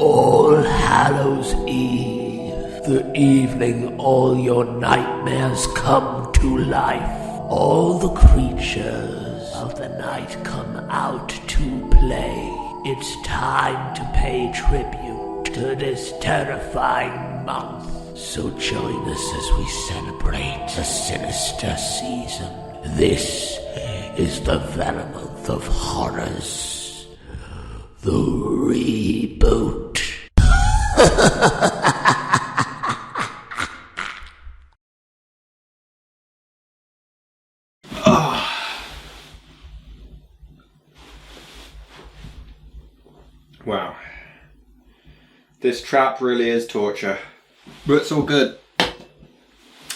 All Hallows Eve, the evening all your nightmares come to life. All the creatures of the night come out to play. It's time to pay tribute to this terrifying month. So join us as we celebrate a sinister season. This is the Venom month of horrors. The reboot. Wow. This trap really is torture. But it's all good.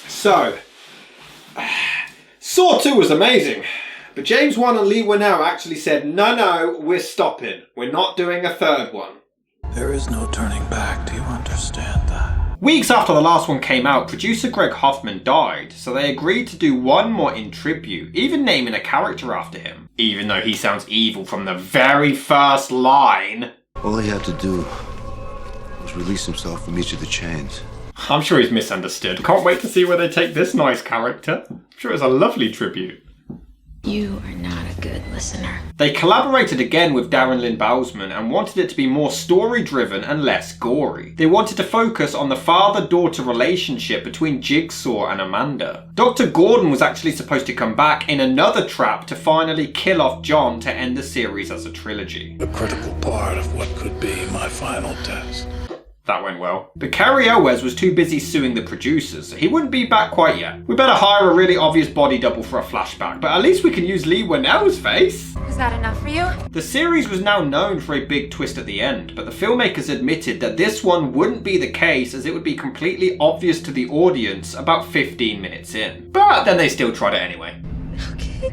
So, Saw 2 was amazing. But James Wan and Lee Winnell actually said, no, we're stopping. We're not doing a third one. There is no turning back, do you understand that? Weeks after the last one came out, producer Greg Hoffman died, so they agreed to do one more in tribute, even naming a character after him. Even though he sounds evil from the very first line. All he had to do was release himself from each of the chains. I'm sure he's misunderstood. Can't wait to see where they take this nice character. I'm sure it's a lovely tribute. You are not a good listener. They collaborated again with Darren Lynn Bousman and wanted it to be more story-driven and less gory. They wanted to focus on the father-daughter relationship between Jigsaw and Amanda. Dr. Gordon was actually supposed to come back in another trap to finally kill off John to end the series as a trilogy. A critical part of what could be my final test. That went well. But Cary Elwes was too busy suing the producers, so he wouldn't be back quite yet. We better hire a really obvious body double for a flashback, but at least we can use Lee Winnell's face. Was that enough for you? The series was now known for a big twist at the end, but the filmmakers admitted that this one wouldn't be the case as it would be completely obvious to the audience about 15 minutes in. But then they still tried it anyway. Okay.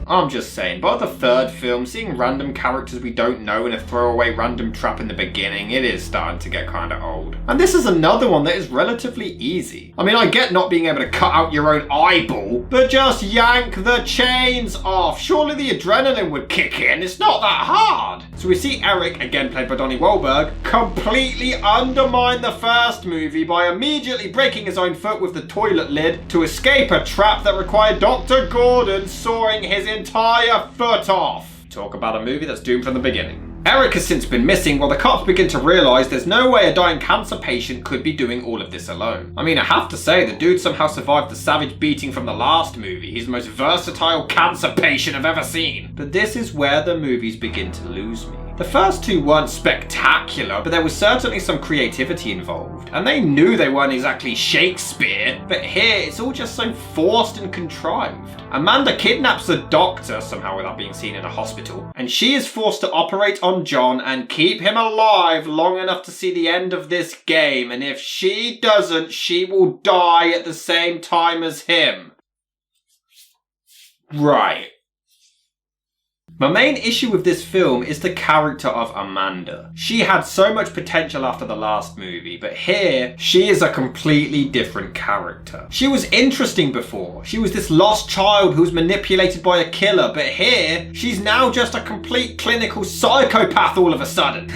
I'm just saying, by the third film, seeing random characters we don't know in a throwaway random trap in the beginning, it is starting to get kinda old. And this is another one that is relatively easy. I mean, I get not being able to cut out your own eyeball, but just yank the chains off. Surely the adrenaline would kick in, it's not that hard. So we see Eric, again played by Donnie Wahlberg, completely undermine the first movie by immediately breaking his own foot with the toilet lid to escape a trap that required Dr. Gordon sawing his entire foot off. Talk about a movie that's doomed from the beginning. Eric has since been missing while the cops begin to realise there's no way a dying cancer patient could be doing all of this alone. I mean, I have to say, the dude somehow survived the savage beating from the last movie. He's the most versatile cancer patient I've ever seen. But this is where the movies begin to lose me. The first two weren't spectacular, but there was certainly some creativity involved. And they knew they weren't exactly Shakespeare, but here it's all just so forced and contrived. Amanda kidnaps the doctor, somehow without being seen in a hospital, and she is forced to operate on John and keep him alive long enough to see the end of this game, and if she doesn't, she will die at the same time as him. Right. My main issue with this film is the character of Amanda. She had so much potential after the last movie, but here, she is a completely different character. She was interesting before. She was this lost child who was manipulated by a killer, but here, she's now just a complete clinical psychopath all of a sudden.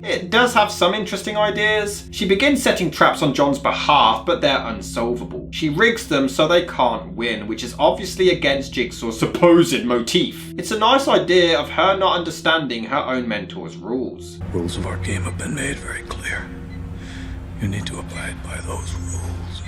It does have some interesting ideas. She begins setting traps on John's behalf, but they're unsolvable. She rigs them so they can't win, which is obviously against Jigsaw's supposed motif. It's a nice idea of her not understanding her own mentor's rules. Rules of our game have been made very clear. You need to abide by those rules.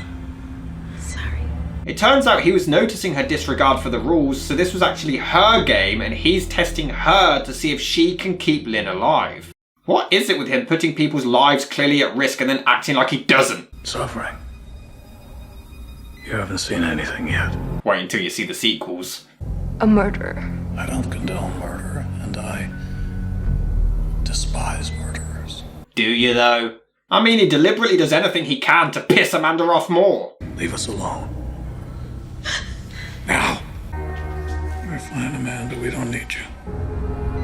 Sorry. It turns out he was noticing her disregard for the rules, so this was actually her game and he's testing her to see if she can keep Lynn alive. What is it with him putting people's lives clearly at risk and then acting like he doesn't? Suffering. You haven't seen anything yet. Wait until you see the sequels. A murderer. I don't condone murder, and I despise murderers. Do you though? I mean, he deliberately does anything he can to piss Amanda off more. Leave us alone. Now. We're fine, Amanda. We don't need you.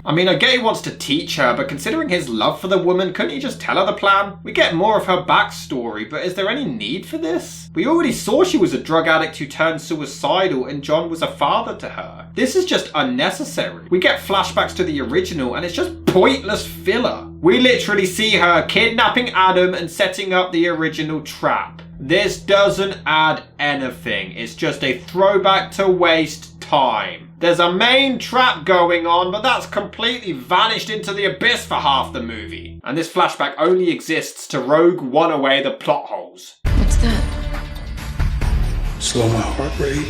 I mean, I get he wants to teach her, but considering his love for the woman, couldn't he just tell her the plan? We get more of her backstory, but is there any need for this? We already saw she was a drug addict who turned suicidal and John was a father to her. This is just unnecessary. We get flashbacks to the original and it's just pointless filler. We literally see her kidnapping Adam and setting up the original trap. This doesn't add anything. It's just a throwback to waste time. There's a main trap going on, but that's completely vanished into the abyss for half the movie. And this flashback only exists to rogue one away the plot holes. What's that? Slow my heart rate.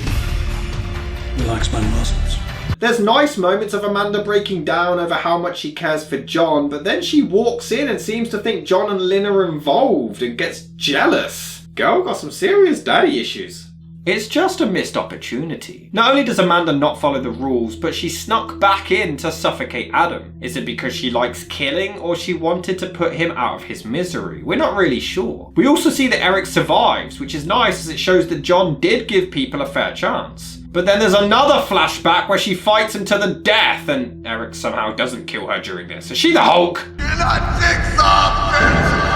Relax my muscles. There's nice moments of Amanda breaking down over how much she cares for John, but then she walks in and seems to think John and Lynn are involved and gets jealous. Girl got some serious daddy issues. It's just a missed opportunity. Not only does Amanda not follow the rules, but she snuck back in to suffocate Adam. Is it because she likes killing or she wanted to put him out of his misery? We're not really sure. We also see that Eric survives, which is nice as it shows that John did give people a fair chance. But then there's another flashback where she fights him to the death and Eric somehow doesn't kill her during this. Is she the Hulk? You're not Jigsaw, bitch!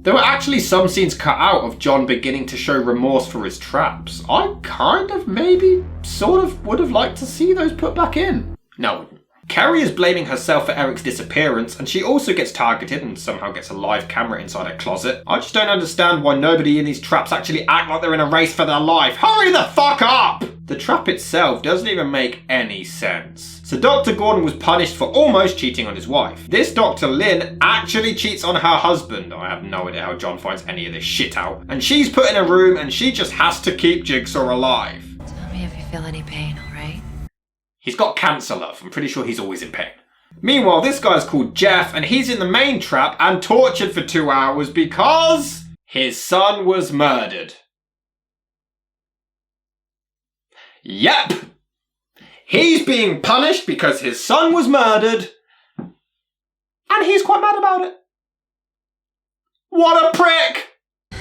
There were actually some scenes cut out of John beginning to show remorse for his traps. I kind of, maybe, sort of would have liked to see those put back in. No. Carrie is blaming herself for Eric's disappearance and she also gets targeted and somehow gets a live camera inside her closet. I just don't understand why nobody in these traps actually act like they're in a race for their life. Hurry the fuck up! The trap itself doesn't even make any sense. So Dr. Gordon was punished for almost cheating on his wife. This Dr. Lynn actually cheats on her husband. I have no idea how John finds any of this shit out. And she's put in a room and she just has to keep Jigsaw alive. Tell me if you feel any pain, alright? He's got cancer, love. I'm pretty sure he's always in pain. Meanwhile, this guy's called Jeff and he's in the main trap and tortured for 2 hours because his son was murdered. Yep! He's being punished because his son was murdered and he's quite mad about it. What a prick!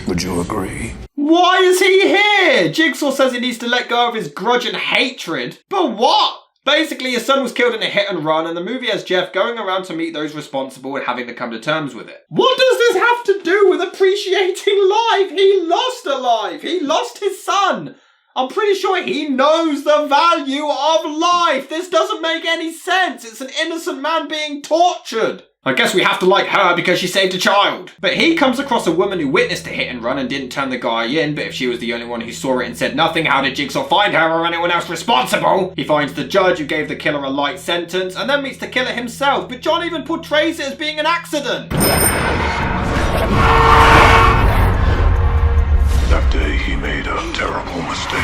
Would you agree? Why is he here? Jigsaw says he needs to let go of his grudge and hatred. But what? Basically, his son was killed in a hit and run and the movie has Jeff going around to meet those responsible and having to come to terms with it. What does this have to do with appreciating life? He lost a life. He lost his son. I'm pretty sure he knows the value of life. This doesn't make any sense. It's an innocent man being tortured. I guess we have to like her because she saved a child. But he comes across a woman who witnessed a hit and run and didn't turn the guy in, but if she was the only one who saw it and said nothing, how did Jigsaw find her or anyone else responsible? He finds the judge who gave the killer a light sentence and then meets the killer himself, but John even portrays it as being an accident. That day he made a terrible mistake.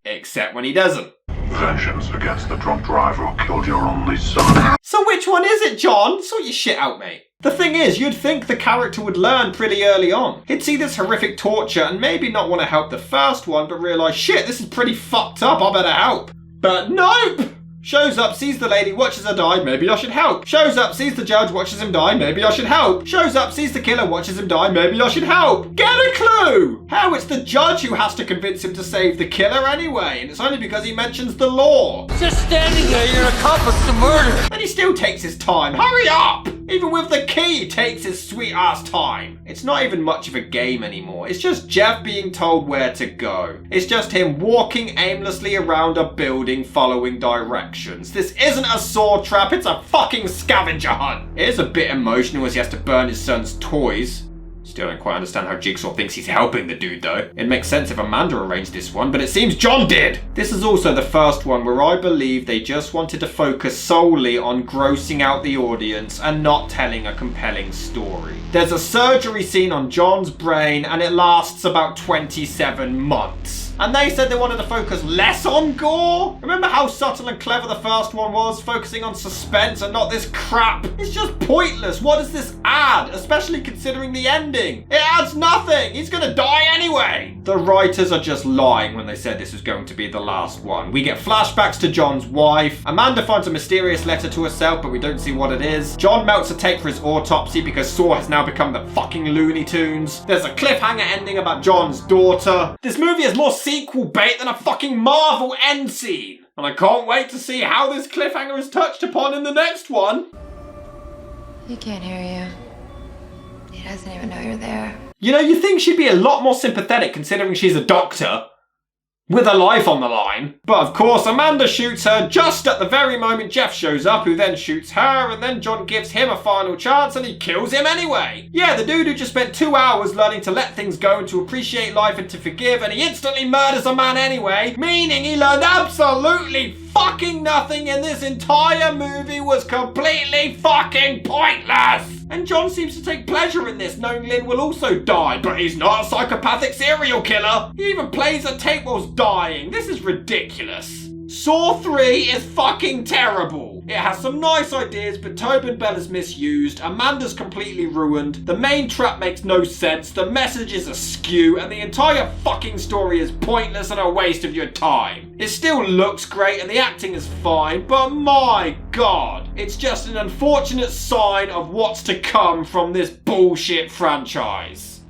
Except when he doesn't. Vengeance against the drunk driver who killed your only son. So which one is it, John? Sort your shit out, mate. The thing is, you'd think the character would learn pretty early on. He'd see this horrific torture and maybe not want to help the first one, but realise, shit, this is pretty fucked up, I better help. But nope! Shows up, sees the lady, watches her die, maybe I should help. Shows up, sees the judge, watches him die, maybe I should help. Shows up, sees the killer, watches him die, maybe I should help. Get a clue! How it's the judge who has to convince him to save the killer anyway, and it's only because he mentions the law. Just standing there, you're an accomplice to murder. And he still takes his time. Hurry up! Even with the key, he takes his sweet ass time. It's not even much of a game anymore. It's just Jeff being told where to go. It's just him walking aimlessly around a building following directions. This isn't a saw trap, it's a fucking scavenger hunt. It is a bit emotional as he has to burn his son's toys. Still don't quite understand how Jigsaw thinks he's helping the dude though. It makes sense if Amanda arranged this one, but it seems John did! This is also the first one where I believe they just wanted to focus solely on grossing out the audience and not telling a compelling story. There's a surgery scene on John's brain and it lasts about 27 months. And they said they wanted to focus less on gore? Remember how subtle and clever the first one was, focusing on suspense and not this crap? It's just pointless. What does this add? Especially considering the ending. It adds nothing. He's gonna die anyway. The writers are just lying when they said this was going to be the last one. We get flashbacks to John's wife. Amanda finds a mysterious letter to herself, but we don't see what it is. John melts a tape for his autopsy because Saw has now become the fucking Looney Tunes. There's a cliffhanger ending about John's daughter. This movie is more sequel bait than a fucking Marvel end scene. And I can't wait to see how this cliffhanger is touched upon in the next one. He can't hear you. He doesn't even know you're there. You know, you think she'd be a lot more sympathetic considering she's a doctor with her life on the line. But of course, Amanda shoots her just at the very moment Jeff shows up, who then shoots her, and then John gives him a final chance and he kills him anyway. Yeah, the dude who just spent 2 hours learning to let things go and to appreciate life and to forgive, and he instantly murders a man anyway, meaning he learned absolutely fucking nothing, and this entire movie was completely fucking pointless. And John seems to take pleasure in this, knowing Lynn will also die, but he's not a psychopathic serial killer. He even plays a tape whilst dying. This is ridiculous. Saw 3 is fucking terrible. It has some nice ideas, but Tobin Bell is misused, Amanda's completely ruined, the main trap makes no sense, the message is askew, and the entire fucking story is pointless and a waste of your time. It still looks great and the acting is fine, but my god, it's just an unfortunate sign of what's to come from this bullshit franchise.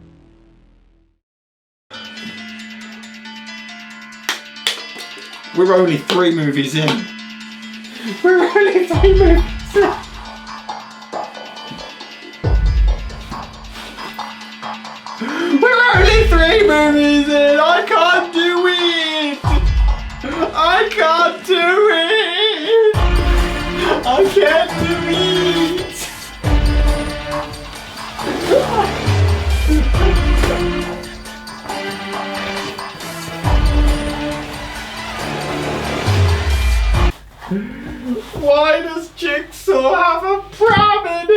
We're only 3 movies in. We're only 3 movies in. We're only 3 movies in. I can't do it. I can't do it. I can't do it. Why does Jigsaw have a pram in